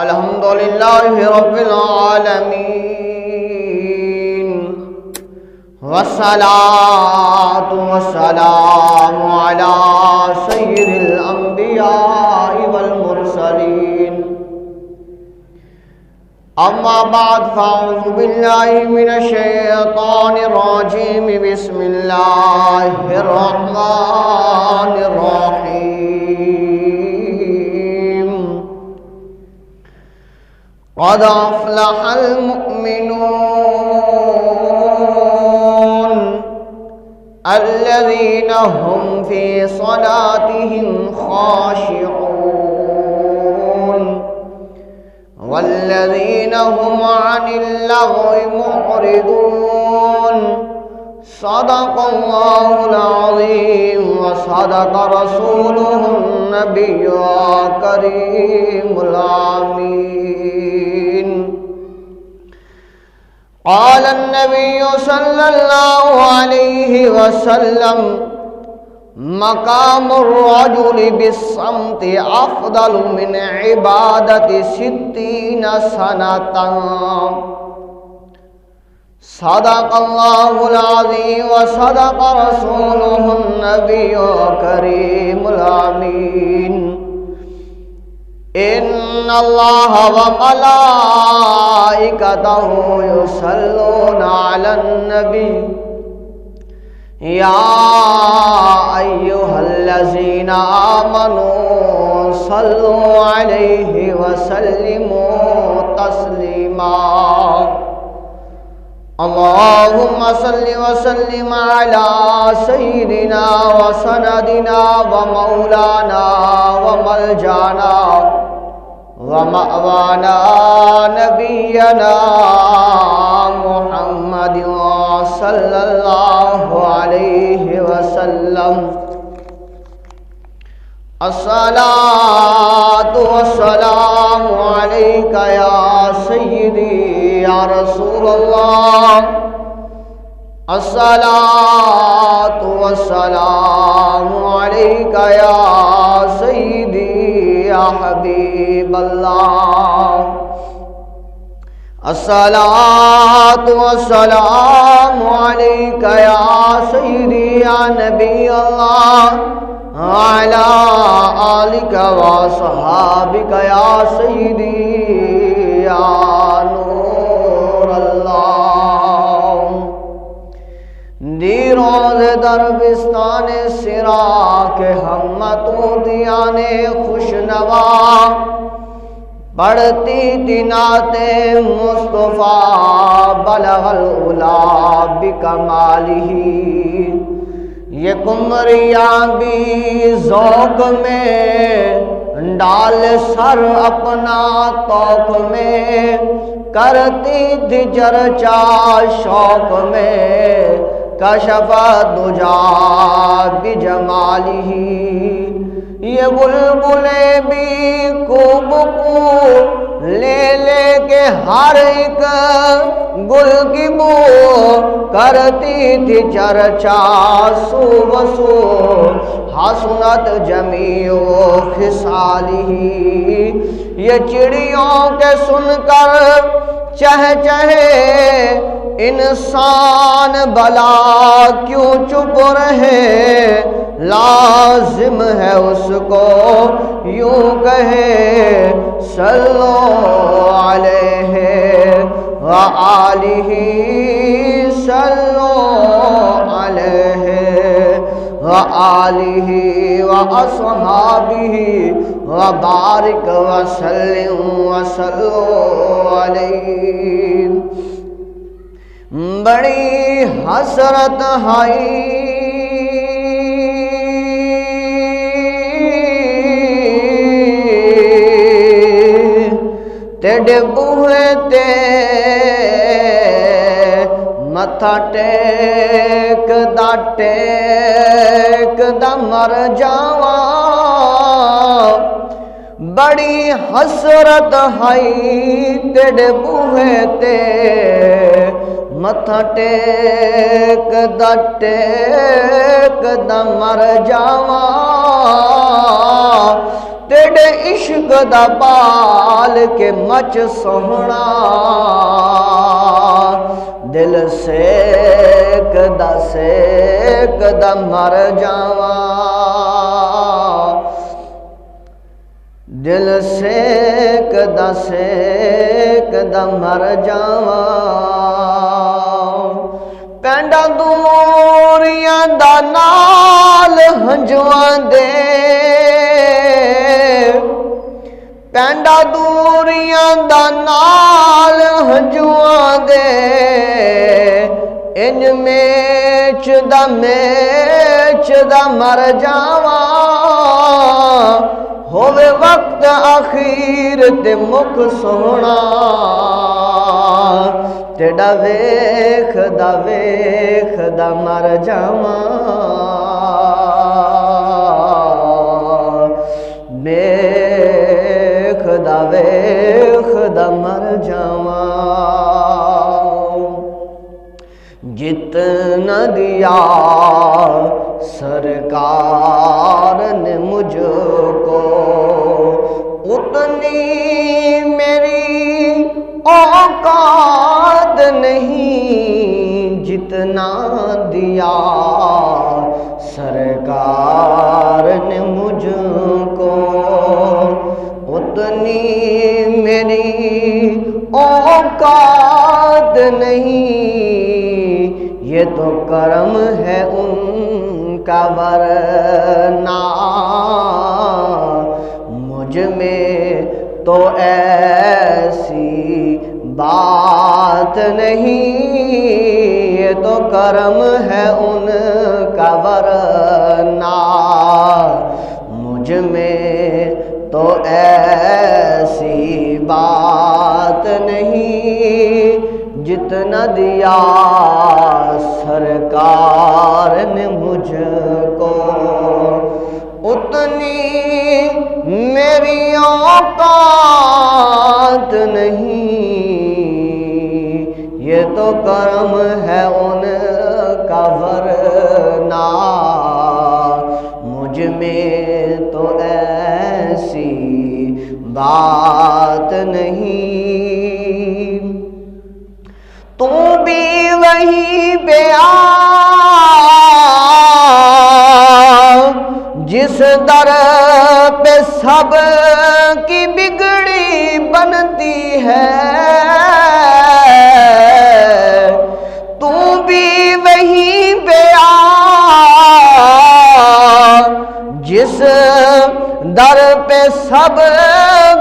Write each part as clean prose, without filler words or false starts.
الحمد لله رب العالمين والصلاة والسلام على سيد الأنبياء والمرسلين أما بعد فأعوذ بالله من الشيطان الرجيم بسم الله الرحمن الرحيم قد أفلح المؤمنون الذين هم في صلاتهم خاشعون والذين هم عن اللغو معرضون صدق الله العظيم وصدق رسوله النبي الكريم الأمين. قال النبي صلى الله عليه وسلم مقام الرجل بالصمت أفضل من عبادة 60 سنة. صدق الله العظيم وصدق رسوله النبي الكريم الأمين. إن الله وملائكته يصلون على النبي يا أيها الذين آمنوا صلوا عليه وسلموا تسليما. اللهم صل وسلم على سيدنا وسندنا ومولانا وملجانا ومأوانا نبينا محمد صلى الله عليه وسلم. الصلاة والسلام عليك يا سيدي يا رسول الله. الصلاة والسلام عليك يا سيدي يا حبيب الله. الصلاة والسلام عليك يا سيدي يا نبي الله وعلى آلك وصحابك يا سيدي يا نور الله. دی روز دربستان سرا کے ہمتوں دیانے خوشنوا پڑھتی تھی نعت مصطفیٰ بلغ العلا بکمالہ. یہ قمریاں بھی ذوق میں ڈال سر اپنا توق میں کرتی تھی چرچا شوق میں کشف دجا بجمالہ. یہ بلبلیں بھی کوب کو لے لے کے ہر ایک گل کی بو کرتی تھی چرچا سو بسو حسنت جمیع خصالہ. یہ چڑیوں کے سن کر چہ چہے انسان بلا کیوں چپ رہے لازم ہے اس کو یوں کہے صلو علیہ وآلہ صلو علیہ وآلہ وأصحابہ وبارک وسلم وصلو علیہ. بڑی حسرت ہے تیرے بوہے تے متھا ٹیک دا مر جاواں. بڑی حسرت ہے تیرے بوہے تے متھا ٹیک دا مر جاواں. تیرے عشق دا پال کے مچ سوہنا دل سیک دا مر جاواں دل سیک دا مر جاواں پینڈا دوریاں دا نال ہنجواں دے پینڈا دوریاں دا نال ہنجواں دے انج میچ دا مر جاواں ہووے وقت آخیر تے مکھ سونا تیڑا ویکھ دا مر جاواں ویکھ دا مر جاواں جتنا دیا سرکار نے مجھ کو اتنی میری اوقات نہیں جتنا دیا سرکار نے مجھ کو اتنی میری اوقات نہیں یہ تو کرم ہے ان کا ورنہ مجھ میں تو ایسی بات نہیں یہ تو کرم ہے ان کا ورنہ مجھ میں تو ایسی بات نہیں جتنا دیا سرکار نے مجھ کو اتنی میری اوقات نہیں یہ تو کرم ہے ان کا ورنہ مجھ میں تو ایسی بات نہیں تو بھی وہی بیا جس در پہ سب کی بگڑی بنتی ہے تو بھی وہی بیا جس در پہ سب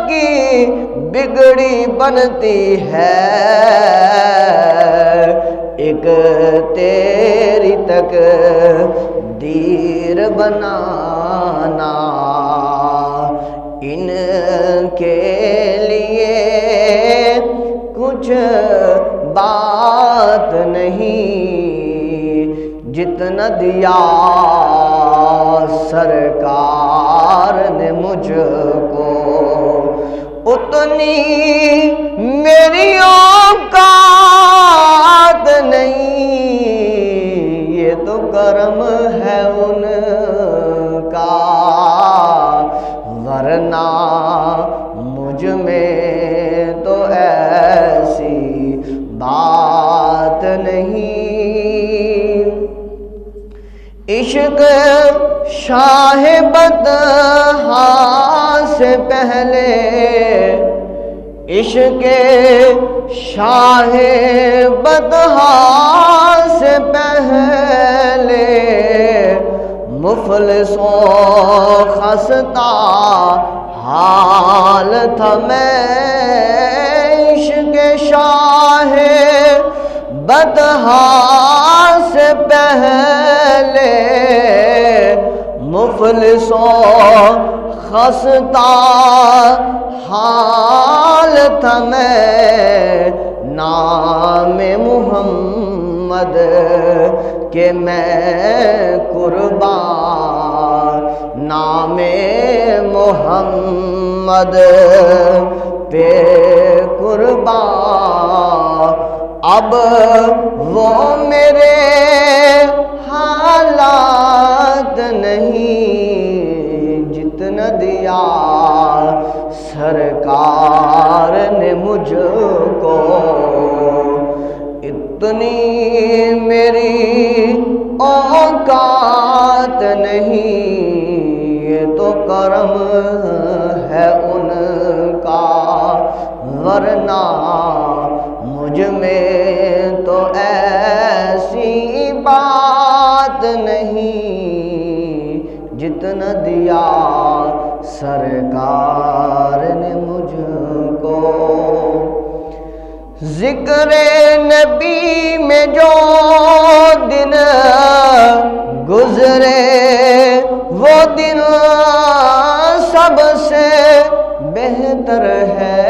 کی بگڑی بنتی ہے ایک تیری تقدیر بنانا ان کے لیے کچھ بات نہیں جتنا دیا سرکار نے مجھ کو اتنی میری اوقات نہیں یہ تو کرم ہے ان کا ورنہ مجھ میں تو ایسی بات نہیں عشق شاہ بدہا سے پہلے عشق شاہ بدہا سے پہلے مفلس و خستہ حال تھا میں عشق شاہ بدہا سے پہلے مفلس و خستہ حال تھا میں نام محمد کہ میں قربان نام محمد پہ قربان اب وہ میرے حالات نہیں جتنا دیا سرکار نے مجھ کو اتنی میری اوقات نہیں، یہ تو کرم ہے ان کا، ورنہ مجھ میں تو ایسی بات نہیں، جتنا دیا سرکار نے مجھ کو۔ ذکر نبی میں جو دن گزرے وہ دن سب سے بہتر ہے،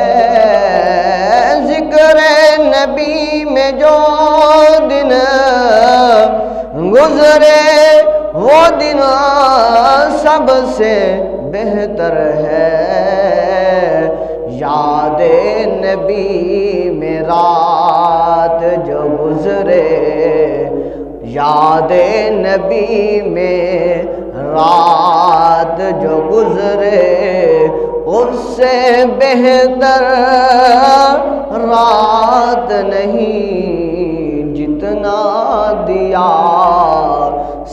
ذکر نبی میں جو دن گزرے وہ دن سب سے بہتر ہے، یاد نبی میں رات جو گزرے، یاد نبی میں رات جو گزرے، اس سے بہتر رات نہیں، جتنا دیا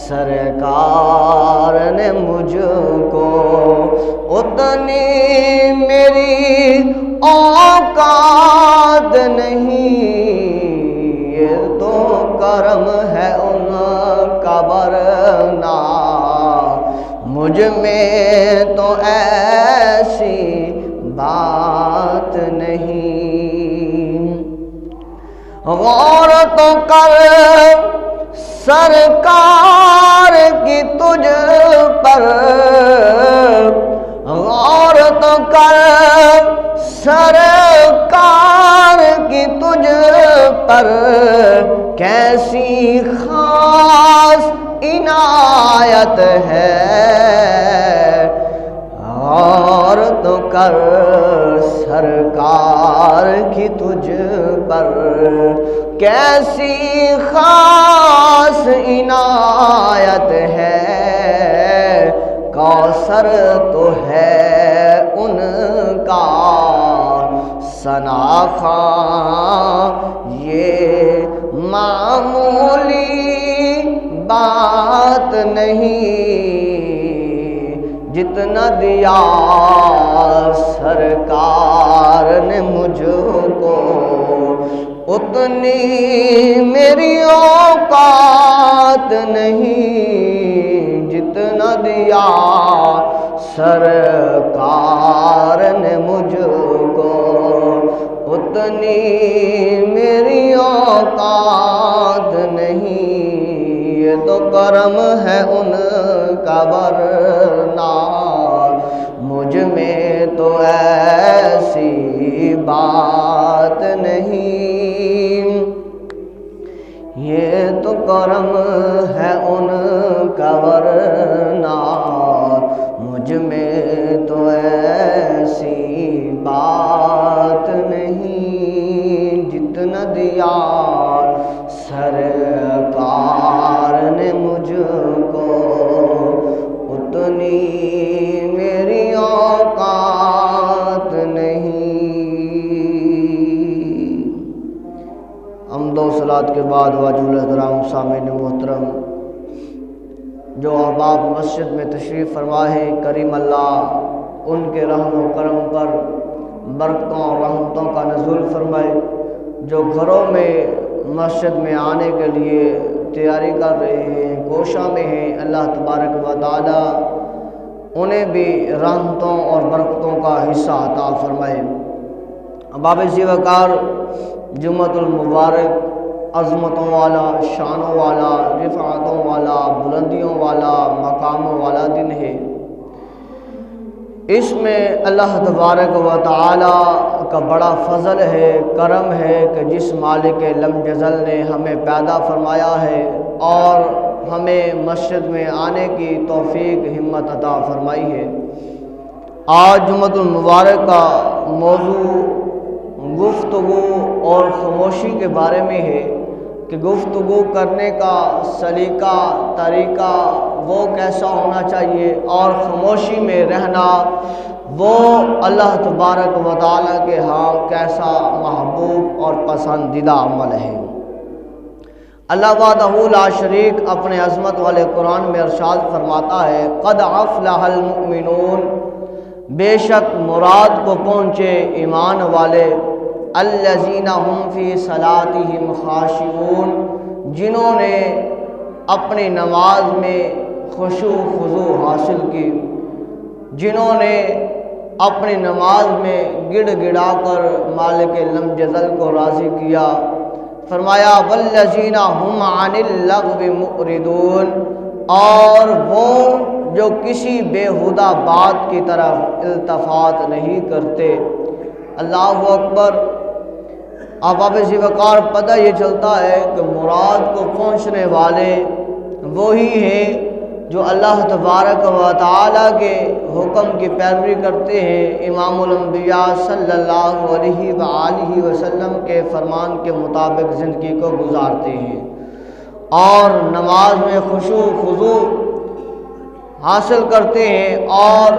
سرکار نے مجھ کو اتنی میری اوقات نہیں، یہ تو کرم ہے ان کا، ورنہ مجھ میں تو ایسی بات نہیں۔ غور تو کر سرکار کی تجھ پر، غور تو کر سرکار کی تجھ پر، کیسی خاص عنایت ہے، غور تو کر سرکار کی تجھ پر، کیسی خاص عنایت ہے، کوثر تو ہے ان کا ثنا خواں، یہ معمولی بات نہیں، جتنا دیا سرکار نے مجھ کو اتنی میری اوقات نہیں، جتنا دیا سرکار نے مجھ کو اتنی میری اوقات نہیں، یہ تو کرم ہے ان کا، ورنہ مجھ میں تو ایسی بات نہیں، یہ تو کرم ہے ان کا، ورنہ مجھ میں تو ایسی بات نہیں، جتنا دیا سرکار نے مجھ کو اتنی میری اوقات نہیں۔ حمد و صلات کے بعد واجب الاحترام سامعین محترم، جو احباب مسجد میں تشریف فرما ہے، کریم اللہ ان کے رحم و کرم پر برکتوں اور رحمتوں کا نزول فرمائے، جو گھروں میں مسجد میں آنے کے لیے تیاری کر رہے ہیں، کوشاں میں ہیں، اللہ تبارک و تعالی انہیں بھی رحمتوں اور برکتوں کا حصہ عطا فرمائے۔ احباب عزیز وقار، جمعۃ المبارک عظمتوں والا، شانوں والا، رفعتوں والا، بلندیوں والا، مقاموں والا دن ہے۔ اس میں اللہ تبارک و تعالی کا بڑا فضل ہے، کرم ہے کہ جس مالک لم یزل نے ہمیں پیدا فرمایا ہے اور ہمیں مسجد میں آنے کی توفیق ہمت عطا فرمائی ہے۔ آج جمعۃ المبارک کا موضوع گفتگو اور خاموشی کے بارے میں ہے کہ گفتگو کرنے کا سلیقہ، طریقہ وہ کیسا ہونا چاہیے، اور خاموشی میں رہنا وہ اللہ تبارک و تعالیٰ کے ہاں کیسا محبوب اور پسندیدہ عمل ہے۔ اللہ وحدہ لا شریک اپنے عظمت والے قرآن میں ارشاد فرماتا ہے، قد افلح المؤمنون، بے شک مراد کو پہنچے ایمان والے، الذین هم فی صلاتہم خاشعون، جنہوں نے اپنی نماز میں خشوع خضوع حاصل کی، جنہوں نے اپنی نماز میں گڑ گڑا کر مالک لم جزل کو راضی کیا۔ فرمایا والذین هم عن اللغو معرضون، اور وہ جو کسی بیہودہ بات کی طرف التفات نہیں کرتے۔ اللہ اکبر۔ آپ ذی وقار پتہ یہ چلتا ہے کہ مراد کو پہنچنے والے وہی ہیں جو اللہ تبارک و تعالیٰ کے حکم کی پیروی کرتے ہیں، امام الانبیاء صلی اللہ علیہ وآلہ وسلم کے فرمان کے مطابق زندگی کو گزارتے ہیں اور نماز میں خشوع خضوع حاصل کرتے ہیں اور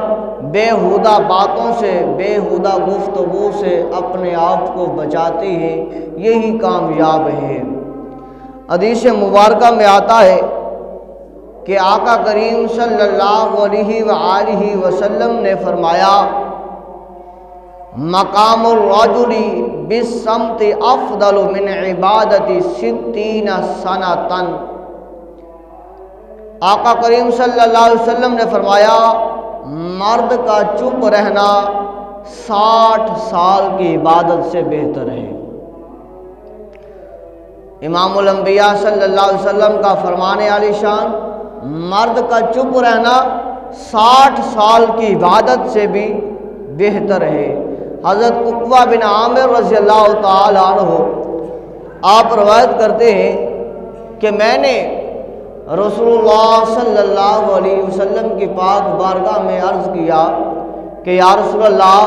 بیہودہ باتوں سے، بیہودہ گفتگو سے اپنے آپ کو بچاتے ہیں، یہی کامیاب ہیں۔ حدیث مبارکہ میں آتا ہے کہ آقا کریم صلی اللہ علیہ وآلہ وسلم نے فرمایا، مقام الرجل بالصمت افضل من عبادت 60 سنۃ۔ آقا کریم صلی اللہ علیہ وسلم نے فرمایا، مرد کا چپ رہنا 60 سال کی عبادت سے بہتر ہے۔ امام الانبیاء صلی اللہ علیہ وسلم کا فرمان عالی شان، مرد کا چپ رہنا 60 سال کی عبادت سے بھی بہتر ہے۔ حضرت عقبہ بن عامر رضی اللہ تعالی عنہ آپ روایت کرتے ہیں کہ میں نے رسول اللہ صلی اللہ علیہ وسلم کی پاک بارگاہ میں عرض کیا کہ یا رسول اللہ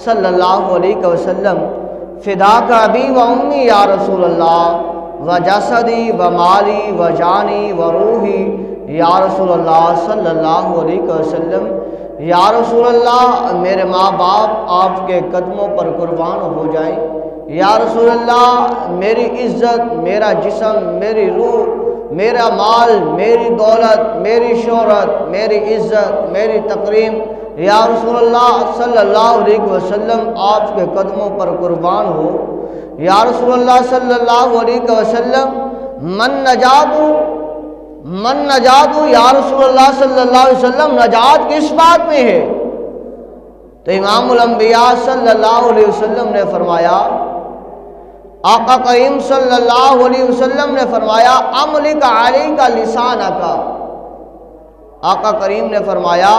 صلی اللہ علیہ وسلم، فداک ابی و امی یا رسول اللہ، و جسدی و مالی و جانی و روحی یا رسول اللہ صلی اللہ علیہ وسلم، یا رسول اللہ میرے ماں باپ آپ کے قدموں پر قربان ہو جائیں، یا رسول اللہ میری عزت، میرا جسم، میری روح، میرا مال، میری دولت، میری شہرت، میری عزت، میری تکریم، یا رسول اللہ صلی اللہ علیہ وسلم آپ کے قدموں پر قربان ہو۔ یا رسول اللہ صلی اللہ علیہ وسلم، من نجات یا رسول اللہ صلی اللہ علیہ وسلم، نجات کس بات میں ہے؟ تو امام الانبیاء صلی اللہ علیہ وسلم نے فرمایا، آقا کریم صلی اللہ علیہ وسلم نے فرمایا، املک علیک لسانک، آقا کریم نے فرمایا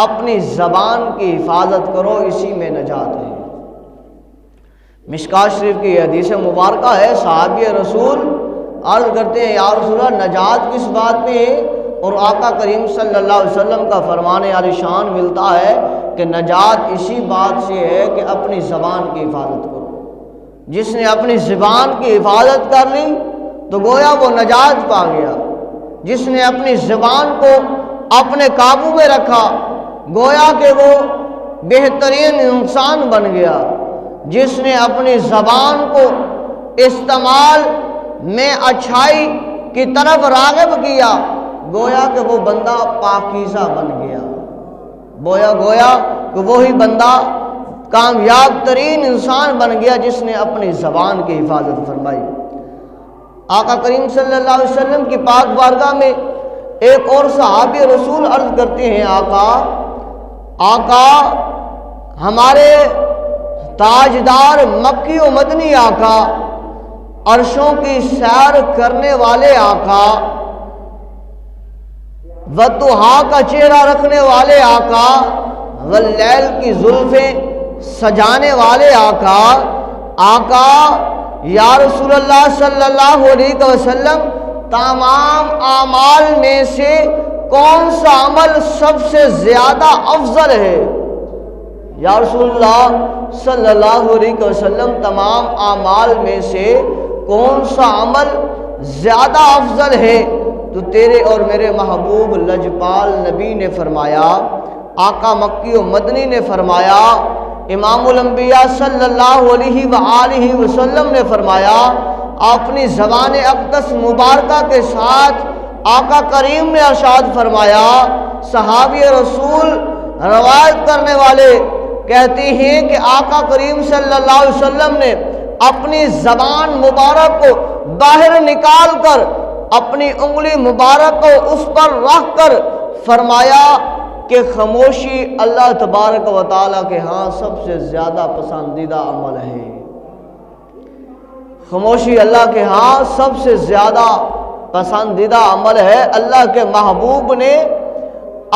اپنی زبان کی حفاظت کرو، اسی میں نجات ہے۔ مشکوٰۃ شریف کی حدیث مبارکہ ہے، صحابی رسول عرض کرتے ہیں یا رسول اللہ نجات کس بات میں ہے؟ اور آقا کریم صلی اللہ علیہ وسلم کا فرمان عالی شان ملتا ہے کہ نجات اسی بات سے ہے کہ اپنی زبان کی حفاظت کرو۔ جس نے اپنی زبان کی حفاظت کر لی تو گویا وہ نجات پا گیا۔ جس نے اپنی زبان کو اپنے قابو میں رکھا گویا کہ وہ بہترین انسان بن گیا۔ جس نے اپنی زبان کو استعمال میں اچھائی کی طرف راغب کیا گویا کہ وہ بندہ پاکیزہ بن گیا، گویا کہ وہی بندہ کامیاب ترین انسان بن گیا جس نے اپنی زبان کی حفاظت فرمائی۔ آقا کریم صلی اللہ علیہ وسلم کی پاک بارگاہ میں ایک اور صحابی رسول عرض کرتے ہیں، آقا ہمارے تاجدار مکی و مدنی آقا، عرشوں کی سیر کرنے والے آقا، وضحا کا چہرہ رکھنے والے آقا، واللیل کی زلفیں سجانے والے آقا یا رسول اللہ صلی اللہ علیہ وسلم، تمام اعمال میں سے کون سا عمل سب سے زیادہ افضل ہے؟ یا رسول اللہ صلی اللہ علیہ وسلم، تمام اعمال میں سے کون سا عمل زیادہ افضل ہے؟ تو تیرے اور میرے محبوب لجپال نبی نے فرمایا، آقا مکی و مدنی نے فرمایا، امام الانبیاء صلی اللہ علیہ وآلہ وسلم نے فرمایا، اپنی زبان اقدس مبارکہ کے ساتھ آقا کریم نے ارشاد فرمایا، صحابی رسول روایت کرنے والے کہتے ہیں کہ آقا کریم صلی اللہ علیہ وسلم نے اپنی زبان مبارک کو باہر نکال کر اپنی انگلی مبارک کو اس پر رکھ کر فرمایا کہ خاموشی اللہ تبارک و تعالیٰ کے ہاں سب سے زیادہ پسندیدہ عمل ہے۔ خاموشی اللہ کے ہاں سب سے زیادہ پسندیدہ عمل ہے۔ اللہ کے محبوب نے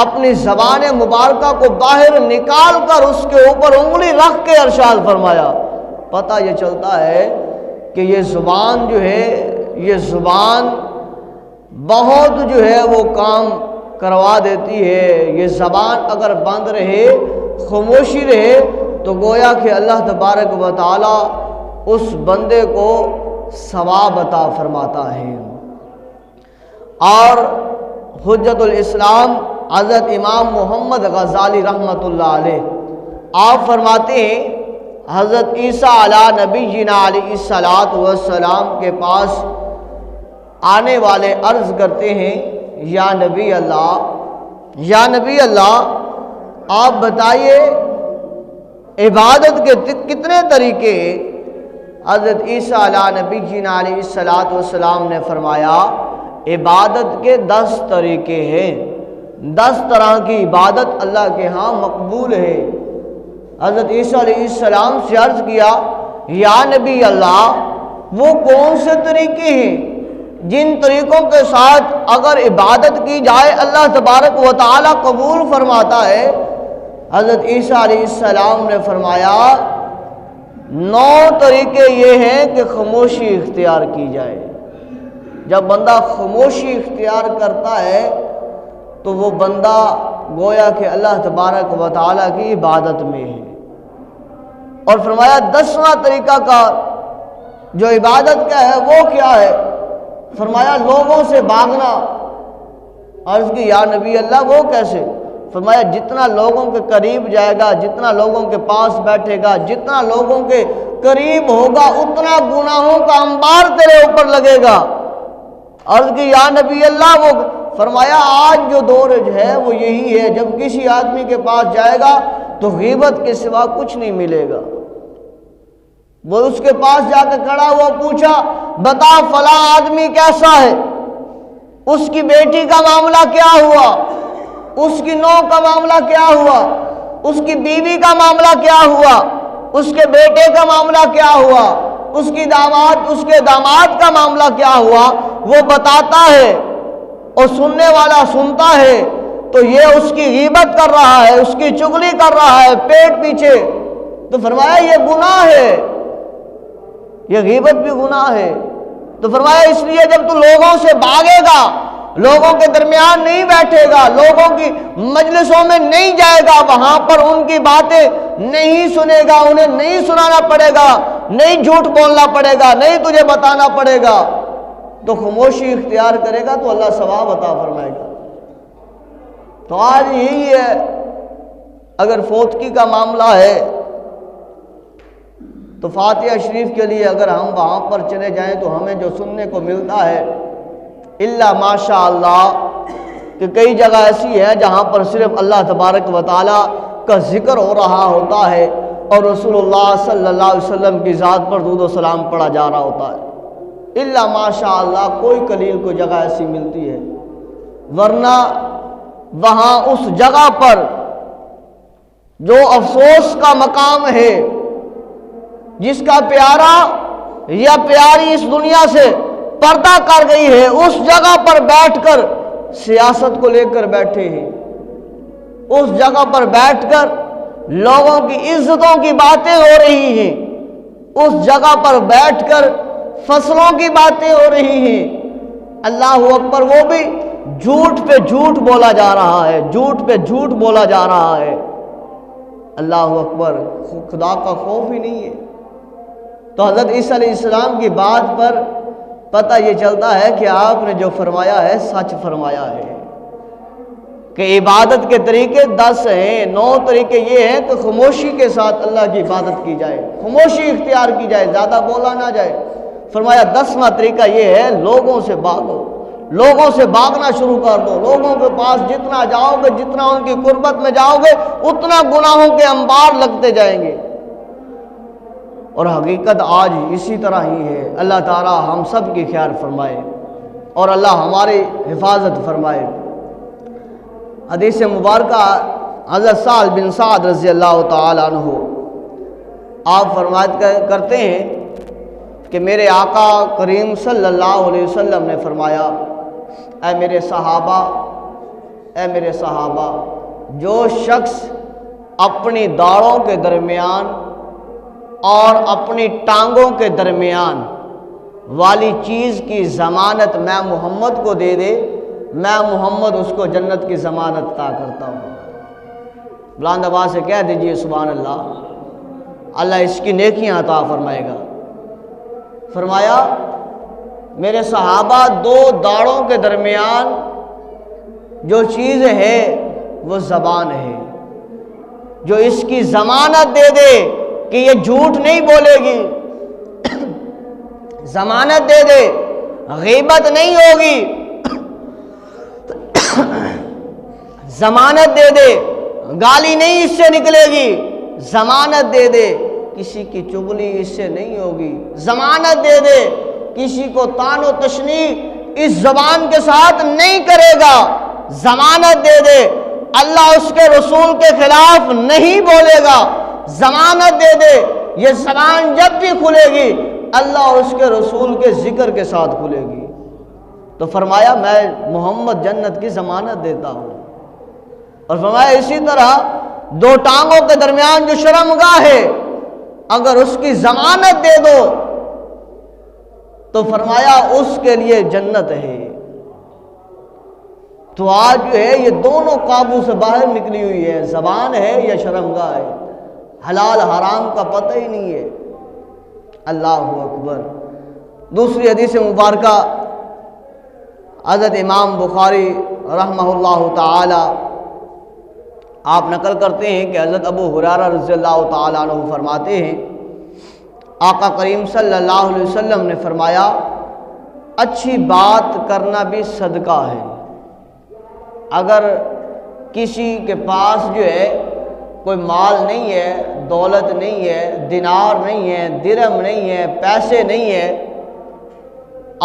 اپنی زبان مبارکہ کو باہر نکال کر اس کے اوپر انگلی رکھ کے ارشاد فرمایا۔ پتہ یہ چلتا ہے کہ یہ زبان جو ہے، یہ زبان بہت جو ہے وہ کام کروا دیتی ہے۔ یہ زبان اگر بند رہے، خاموشی رہے، تو گویا کہ اللہ تبارک و تعالی اس بندے کو ثواب عطا فرماتا ہے۔ اور حجت الاسلام حضرت امام محمد غزالی رحمۃ اللہ علیہ آپ فرماتے ہیں، حضرت عیسیٰ علی نبینا علیہ الصلاۃ والسلام کے پاس آنے والے عرض کرتے ہیں، یا نبی اللہ آپ بتائیے عبادت کے کتنے طریقے ہیں؟ حضرت عیسیٰ علی نبینا علیہ الصلاۃ والسلام نے فرمایا، عبادت کے 10 طریقے ہیں، 10 طرح کی عبادت اللہ کے ہاں مقبول ہے۔ حضرت عیسیٰ علیہ السلام سے عرض کیا، یا نبی اللہ وہ کون سے طریقے ہیں جن طریقوں کے ساتھ اگر عبادت کی جائے اللہ تبارک و تعالی قبول فرماتا ہے؟ حضرت عیسیٰ علیہ السلام نے فرمایا 9 طریقے یہ ہیں کہ خاموشی اختیار کی جائے۔ جب بندہ خاموشی اختیار کرتا ہے تو وہ بندہ گویا کہ اللہ تبارک و تعالیٰ کی عبادت میں ہے۔ اور فرمایا 10واں طریقہ کار جو عبادت کا ہے وہ کیا ہے؟ فرمایا لوگوں سے بھاگنا۔ عرض کی یا نبی اللہ وہ کیسے؟ فرمایا جتنا لوگوں کے قریب جائے گا، جتنا لوگوں کے پاس بیٹھے گا، جتنا لوگوں کے قریب ہوگا، اتنا گناہوں کا انبار تیرے اوپر لگے گا۔ عرض کی یا نبی اللہ وہ؟ فرمایا آج جو دور ہے وہ یہی ہے، جب کسی آدمی کے پاس جائے گا تو غیبت کے سوا کچھ نہیں ملے گا۔ وہ اس کے پاس جا کے کھڑا ہوا، پوچھا بتا فلاں آدمی کیسا ہے، اس کی بیٹی کا معاملہ کیا ہوا، اس کی نوح کا معاملہ کیا ہوا، اس کی بیوی کا معاملہ کیا ہوا، اس کے بیٹے کا معاملہ کیا ہوا، اس کے داماد کا معاملہ کیا ہوا، وہ بتاتا ہے اور سننے والا سنتا ہے تو یہ اس کی غیبت کر رہا ہے، اس کی چغلی کر رہا ہے پیٹ پیچھے۔ تو فرمایا یہ گناہ ہے، یہ غیبت بھی گناہ ہے۔ تو فرمایا اس لیے جب تو لوگوں سے بھاگے گا، لوگوں کے درمیان نہیں بیٹھے گا، لوگوں کی مجلسوں میں نہیں جائے گا، وہاں پر ان کی باتیں نہیں سنے گا، انہیں نہیں سنانا پڑے گا، نہیں جھوٹ بولنا پڑے گا، نہیں تجھے بتانا پڑے گا، تو خاموشی اختیار کرے گا تو اللہ ثواب عطا فرمائے گا۔ تو آج یہی ہے، اگر فوتگی کا معاملہ ہے تو فاتحہ شریف کے لیے اگر ہم وہاں پر چلے جائیں تو ہمیں جو سننے کو ملتا ہے الا ماشاء اللہ کہ کئی جگہ ایسی ہے جہاں پر صرف اللہ تبارک و تعالیٰ کا ذکر ہو رہا ہوتا ہے اور رسول اللہ صلی اللہ علیہ وسلم کی ذات پر درود و سلام پڑھا جا رہا ہوتا ہے۔ الا ماشاء اللہ کوئی قلیل کو جگہ ایسی ملتی ہے، ورنہ وہاں اس جگہ پر جو افسوس کا مقام ہے، جس کا پیارا یا پیاری اس دنیا سے پردہ کر گئی ہے، اس جگہ پر بیٹھ کر سیاست کو لے کر بیٹھے ہیں، اس جگہ پر بیٹھ کر لوگوں کی عزتوں کی باتیں ہو رہی ہیں، اس جگہ پر بیٹھ کر فصلوں کی باتیں ہو رہی ہیں۔ اللہ اکبر، وہ بھی جھوٹ پہ جھوٹ بولا جا رہا ہے، جھوٹ پہ جھوٹ بولا جا رہا ہے۔ اللہ اکبر، خدا کا خوف ہی نہیں ہے۔ تو حضرت عیسیٰ علیہ السلام کی بات پر پتہ یہ چلتا ہے کہ آپ نے جو فرمایا ہے سچ فرمایا ہے۔ کہ عبادت کے طریقے 10 ہیں۔ 9 طریقے یہ ہیں کہ خاموشی کے ساتھ اللہ کی عبادت کی جائے، خاموشی اختیار کی جائے، زیادہ بولا نہ جائے۔ فرمایا 10واں طریقہ یہ ہے لوگوں سے بھاگو، لوگوں سے بھاگنا شروع کر دو۔ لوگوں کے پاس جتنا جاؤ گے، جتنا ان کی قربت میں جاؤ گے، اتنا گناہوں کے انبار لگتے جائیں گے۔ اور حقیقت آج اسی طرح ہی ہے۔ اللہ تعالی ہم سب کی خیر فرمائے اور اللہ ہماری حفاظت فرمائے۔ حدیث مبارکہ حضرت سہل بن سعد رضی اللہ تعالی عنہ آپ فرمایت کرتے ہیں کہ میرے آقا کریم صلی اللہ علیہ وسلم نے فرمایا، اے میرے صحابہ، جو شخص اپنی داڑھوں کے درمیان اور اپنی ٹانگوں کے درمیان والی چیز کی ضمانت میں محمد کو دے دے، میں محمد اس کو جنت کی ضمانت عطا کرتا ہوں۔ بلند آواز سے کہہ دیجئے سبحان اللہ، اللہ اس کی نیکیاں عطا فرمائے گا۔ فرمایا میرے صحابہ، 2 داڑھوں کے درمیان جو چیز ہے وہ زبان ہے، جو اس کی ضمانت دے دے کہ یہ جھوٹ نہیں بولے گی، ضمانت دے دے غیبت نہیں ہوگی، ضمانت دے دے گالی نہیں اس سے نکلے گی، ضمانت دے دے کسی کی چغلی اس سے نہیں ہوگی، ضمانت دے دے کسی کو طعن و تشنیع اس زبان کے ساتھ نہیں کرے گا، ضمانت دے دے اللہ اس کے رسول کے خلاف نہیں بولے گا، ضمانت دے دے یہ زبان جب بھی کھلے گی اللہ اور اس کے رسول کے ذکر کے ساتھ کھلے گی۔ تو فرمایا میں محمد جنت کی ضمانت دیتا ہوں۔ اور فرمایا اسی طرح 2 ٹانگوں کے درمیان جو شرمگاہ ہے اگر اس کی ضمانت دے دو تو فرمایا اس کے لیے جنت ہے۔ تو آج جو ہے یہ دونوں قابو سے باہر نکلی ہوئی ہے، زبان ہے یا شرمگاہ ہے، حلال حرام کا پتہ ہی نہیں ہے۔ اللہ اکبر۔ دوسری حدیث مبارکہ حضرت امام بخاری رحمہ اللہ تعالی آپ نقل کرتے ہیں کہ حضرت ابو ہریرہ رضی اللہ تعالیٰ عنہ فرماتے ہیں آقا کریم صلی اللہ علیہ وسلم نے فرمایا اچھی بات کرنا بھی صدقہ ہے۔ اگر کسی کے پاس جو ہے کوئی مال نہیں ہے، دولت نہیں ہے، دینار نہیں ہے، درہم نہیں ہے، پیسے نہیں ہے،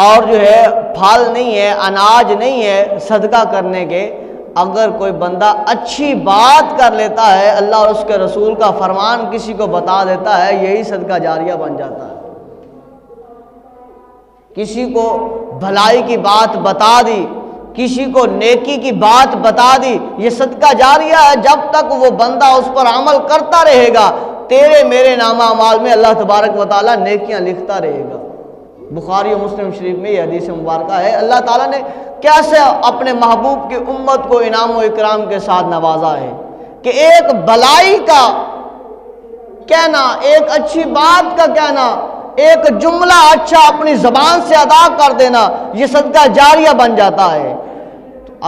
اور جو ہے پھل نہیں ہے، اناج نہیں ہے صدقہ کرنے کے، اگر کوئی بندہ اچھی بات کر لیتا ہے، اللہ اور اس کے رسول کا فرمان کسی کو بتا دیتا ہے، یہی صدقہ جاریہ بن جاتا ہے۔ کسی کو بھلائی کی بات بتا دی، کسی کو نیکی کی بات بتا دی، یہ صدقہ جاریہ ہے۔ جب تک وہ بندہ اس پر عمل کرتا رہے گا تیرے میرے نامہ اعمال میں اللہ تبارک و تعالیٰ نیکیاں لکھتا رہے گا۔ بخاری و مسلم شریف میں یہ حدیث مبارکہ ہے۔ اللہ تعالیٰ نے کیسے اپنے محبوب کی امت کو انعام و اکرام کے ساتھ نوازا ہے کہ ایک بھلائی کا کہنا، ایک اچھی بات کا کہنا، ایک جملہ اچھا اپنی زبان سے ادا کر دینا، یہ صدقہ جاریہ بن جاتا ہے۔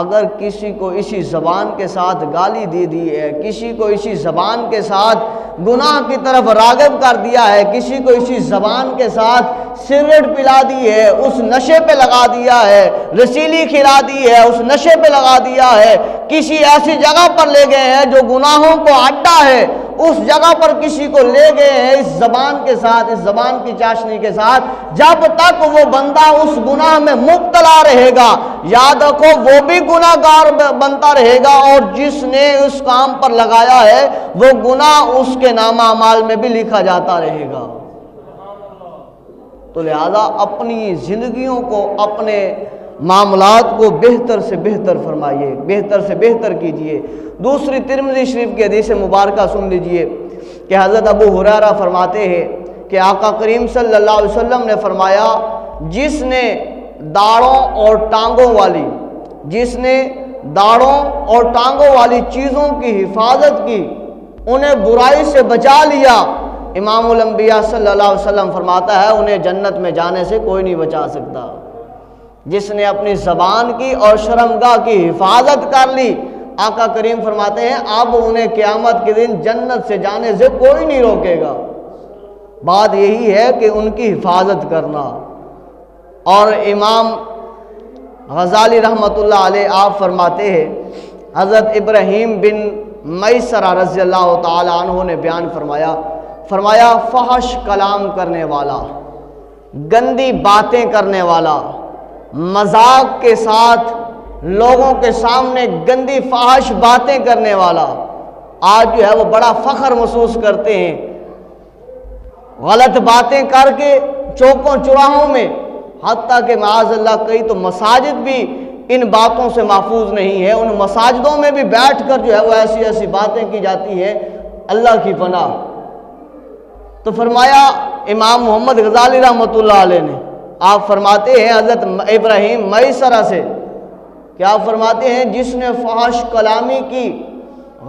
اگر کسی کو اسی زبان کے ساتھ گالی دے دی ہے، کسی کو اسی زبان کے ساتھ گناہ کی طرف راغب کر دیا ہے، کسی کو اسی زبان کے ساتھ سگریٹ پلا دی ہے، اس نشے پہ لگا دیا ہے، رسیلی کھلا دی ہے، اس نشے پہ لگا دیا ہے، کسی ایسی جگہ پر لے گئے ہیں جو گناہوں کو اڈا ہے، اس جگہ پر کسی کو لے گئے ہیں اس زبان کے ساتھ، اس زبان کی چاشنی کے ساتھ، جب تک وہ بندہ اس گناہ میں مبتلا رہے گا یاد رکھو وہ بھی گناہ گار بنتا رہے گا، اور جس نے اس کام پر لگایا ہے وہ گناہ اس کے نامہ اعمال میں بھی لکھا جاتا رہے گا۔ تو لہذا اپنی زندگیوں کو، اپنے معاملات کو بہتر سے بہتر فرمائیے، بہتر سے بہتر کیجئے۔ دوسری ترمذی شریف کی حدیث مبارکہ سن لیجئے کہ حضرت ابو ہریرہ فرماتے ہیں کہ آقا کریم صلی اللہ علیہ وسلم نے فرمایا جس نے داڑھوں اور ٹانگوں والی، جس نے داڑھوں اور ٹانگوں والی چیزوں کی حفاظت کی، انہیں برائی سے بچا لیا، امام الانبیاء صلی اللہ علیہ وسلم فرماتا ہے انہیں جنت میں جانے سے کوئی نہیں بچا سکتا۔ جس نے اپنی زبان کی اور شرمگاہ کی حفاظت کر لی، آقا کریم فرماتے ہیں اب انہیں قیامت کے دن جنت سے جانے سے کوئی نہیں روکے گا۔ بات یہی ہے کہ ان کی حفاظت کرنا۔ اور امام غزالی رحمۃ اللہ علیہ آپ فرماتے ہیں حضرت ابراہیم بن میسرہ رضی اللہ تعالی عنہ نے بیان فرمایا فحش کلام کرنے والا، گندی باتیں کرنے والا، مذاق کے ساتھ لوگوں کے سامنے گندی فحش باتیں کرنے والا آج جو ہے وہ بڑا فخر محسوس کرتے ہیں، غلط باتیں کر کے چوکوں چراہوں میں، حتیٰ کہ معاذ اللہ کئی تو مساجد بھی ان باتوں سے محفوظ نہیں ہے، ان مساجدوں میں بھی بیٹھ کر جو ہے وہ ایسی ایسی باتیں کی جاتی ہے، اللہ کی پناہ۔ تو فرمایا امام محمد غزالی رحمۃ اللہ علیہ نے، آپ فرماتے ہیں حضرت ابراہیم میسرہ سے کہ آپ فرماتے ہیں جس نے فحش کلامی کی،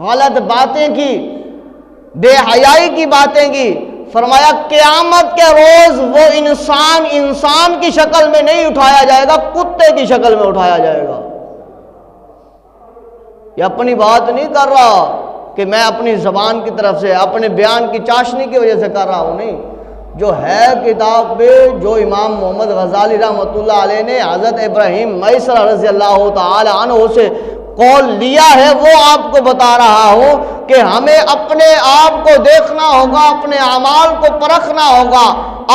غلط باتیں کی، بے حیائی کی باتیں کی، فرمایا قیامت کے روز وہ انسان کی شکل میں نہیں اٹھایا جائے گا، کتے کی شکل میں اٹھایا جائے گا۔ یہ اپنی بات نہیں کر رہا کہ میں اپنی زبان کی طرف سے اپنے بیان کی چاشنی کی وجہ سے کر رہا ہوں، نہیں، جو ہے کتاب میں جو امام محمد غزالی رحمۃ اللہ علیہ نے حضرت ابراہیم میسرہ رضی اللہ تعالی عنہ سے قول لیا ہے وہ آپ کو بتا رہا ہوں کہ ہمیں اپنے آپ کو دیکھنا ہوگا، اپنے اعمال کو پرکھنا ہوگا،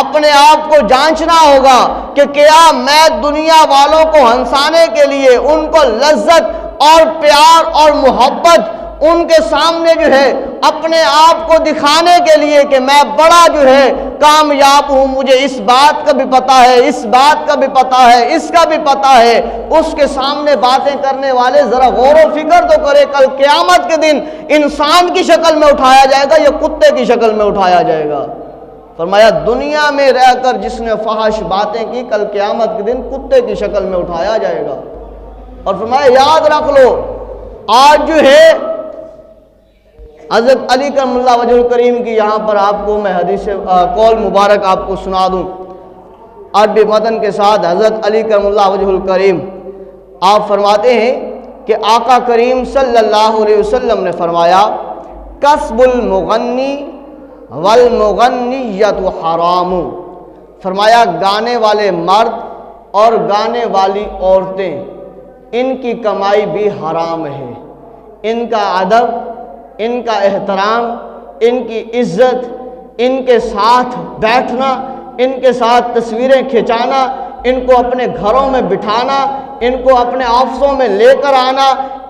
اپنے آپ کو جانچنا ہوگا کہ کیا میں دنیا والوں کو ہنسانے کے لیے، ان کو لذت اور پیار اور محبت ان کے سامنے جو ہے اپنے آپ کو دکھانے کے لیے کہ میں بڑا جو ہے کامیاب ہوں، مجھے اس بات کا بھی پتہ ہے، اس بات کا بھی پتہ ہے، اس کا بھی پتہ ہے، اس کے سامنے باتیں کرنے والے ذرا غور و فکر تو کرے، کل قیامت کے دن انسان کی شکل میں اٹھایا جائے گا یا کتے کی شکل میں اٹھایا جائے گا۔ فرمایا دنیا میں رہ کر جس نے فحش باتیں کی کل قیامت کے دن کتے کی شکل میں اٹھایا جائے گا۔ اور فرمایا یاد رکھ لو آج جو ہے حضرت علی کرم اللہ وجہ الکریم کی یہاں پر آپ کو میں حدیث قول مبارک آپ کو سنا دوں عربی متن کے ساتھ۔ حضرت علی کرم اللہ وجہ الکریم آپ فرماتے ہیں کہ آقا کریم صلی اللہ علیہ وسلم نے فرمایا کسب المغنی والمغنیۃ حرام، فرمایا گانے والے مرد اور گانے والی عورتیں ان کی کمائی بھی حرام ہے، ان کا ادب، ان کا احترام، ان کی عزت، ان کے ساتھ بیٹھنا، ان کے ساتھ تصویریں کھنچانا، ان کو اپنے گھروں میں بٹھانا، ان کو اپنے آفسوں میں لے کر آنا،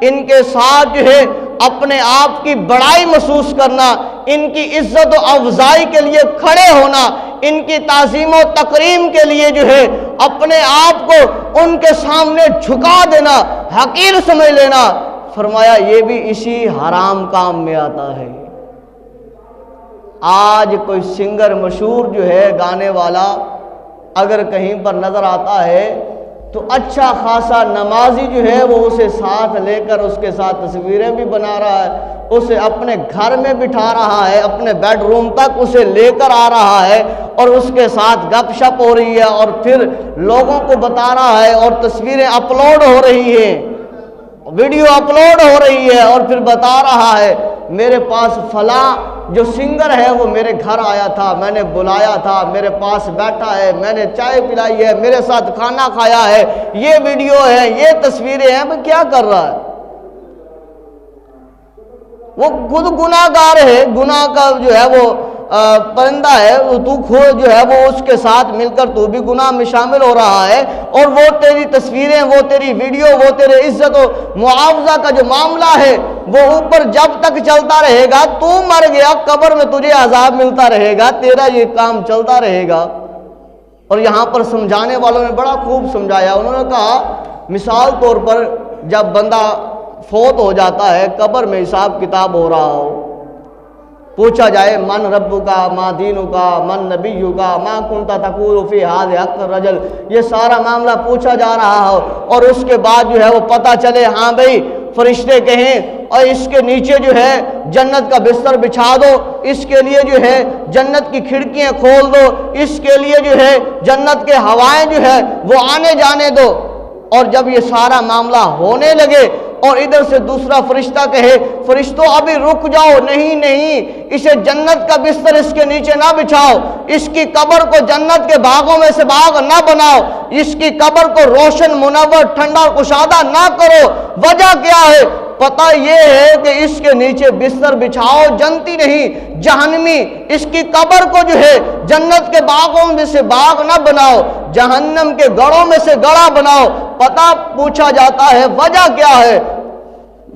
ان کے ساتھ جو ہے اپنے آپ کی بڑائی محسوس کرنا، ان کی عزت و افضائی کے لیے کھڑے ہونا، ان کی تعظیم و تکریم کے لیے جو ہے اپنے آپ کو ان کے سامنے جھکا دینا، حقیر سمجھ لینا، فرمایا یہ بھی اسی حرام کام میں آتا ہے۔ آج کوئی سنگر مشہور جو ہے گانے والا اگر کہیں پر نظر آتا ہے تو اچھا خاصا نمازی جو ہے وہ اسے ساتھ لے کر اس کے ساتھ تصویریں بھی بنا رہا ہے، اسے اپنے گھر میں بٹھا رہا ہے، اپنے بیڈ روم تک اسے لے کر آ رہا ہے اور اس کے ساتھ گپ شپ ہو رہی ہے اور پھر لوگوں کو بتا رہا ہے اور تصویریں اپلوڈ ہو رہی ہیں، ویڈیو اپلوڈ ہو رہی ہے اور پھر بتا رہا ہے میرے پاس فلاں جو سنگر ہے وہ میرے گھر آیا تھا، میں نے بلایا تھا، میرے پاس بیٹھا ہے، میں نے چائے پلائی ہے، میرے ساتھ کھانا کھایا ہے، یہ ویڈیو ہے، یہ تصویریں ہیں۔ وہ کیا کر رہا ہے؟ وہ خود گناہ گار ہے، گناہ کا جو ہے وہ پرندہ ہے، تو خود جو ہے وہ اس کے ساتھ مل کر تو بھی گناہ میں شامل ہو رہا ہے، اور وہ تیری تصویریں، وہ تیری ویڈیو، وہ تیرے عزت و معاوضہ کا جو معاملہ ہے وہ اوپر جب تک چلتا رہے گا، تو مر گیا قبر میں تجھے عذاب ملتا رہے گا، تیرا یہ کام چلتا رہے گا۔ اور یہاں پر سمجھانے والوں نے بڑا خوب سمجھایا، انہوں نے کہا مثال طور پر جب بندہ فوت ہو جاتا ہے، قبر میں حساب کتاب ہو رہا ہو، پوچھا جائے من ربو کا، ما دینو کا، من نبیو کا، ما کنتا تقول فی ھذ حق الرجل، یہ سارا معاملہ پوچھا جا رہا ہو، اور اس کے بعد جو ہے وہ پتہ چلے ہاں بھئی فرشتے کہیں اور اس کے نیچے جو ہے جنت کا بستر بچھا دو، اس کے لیے جو ہے جنت کی کھڑکیاں کھول دو، اس کے لیے جو ہے جنت کے ہوائیں جو ہے وہ آنے جانے دو، اور جب یہ سارا معاملہ ہونے لگے اور ادھر سے دوسرا فرشتہ کہے فرشتوں ابھی رک جاؤ، نہیں نہیں، اسے جنت کا بستر اس کے نیچے نہ بچھاؤ، اس کی قبر کو جنت کے باغوں میں سے باغ نہ بناؤ، اس کی قبر کو روشن منور ٹھنڈا کشادہ نہ کرو۔ وجہ کیا ہے؟ پتہ یہ ہے کہ اس کے نیچے بستر بچھاؤ، جنتی نہیں جہنمی، اس کی قبر کو جو ہے جنت کے باغوں میں سے باغ نہ بناؤ، جہنم کے گڑھوں میں سے گڑھا بناؤ۔ پتہ پوچھا جاتا ہے وجہ کیا ہے؟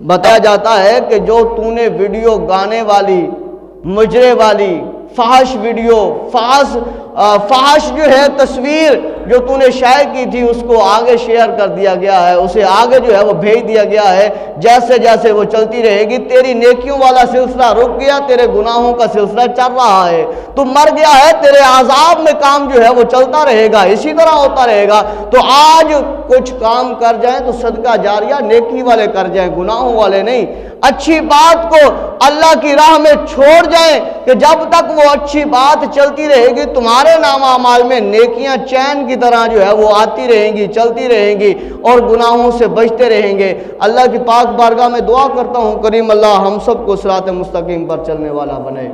بتایا جاتا ہے کہ جو تو نے ویڈیو گانے والی، مجرے والی، فحش ویڈیو، فحش جو ہے تصویر جو تو نے شائع کی تھی، اس کو آگے شیئر کر دیا گیا ہے، اسے آگے جو ہے وہ بھیج دیا گیا ہے۔ جیسے جیسے وہ چلتی رہے گی تیری نیکیوں والا سلسلہ رک گیا، تیرے گناہوں کا سلسلہ چل رہا ہے، تو مر گیا ہے، تیرے عذاب میں کام جو ہے وہ چلتا رہے گا، اسی طرح ہوتا رہے گا۔ تو آج کچھ کام کر جائیں تو صدقہ جاریہ نیکی والے کر جائیں، گناہوں والے نہیں۔ اچھی بات کو اللہ کی راہ میں چھوڑ جائیں کہ جب تک وہ اچھی بات چلتی رہے گی تمہارے نام اعمال میں نیکیاں چین کی طرح جو ہے وہ آتی رہیں گی، چلتی رہیں گی، اور گناہوں سے بچتے رہیں گے۔ اللہ کی پاک بارگاہ میں دعا کرتا ہوں کریم اللہ ہم سب کو صراط مستقیم پر چلنے والا بنے۔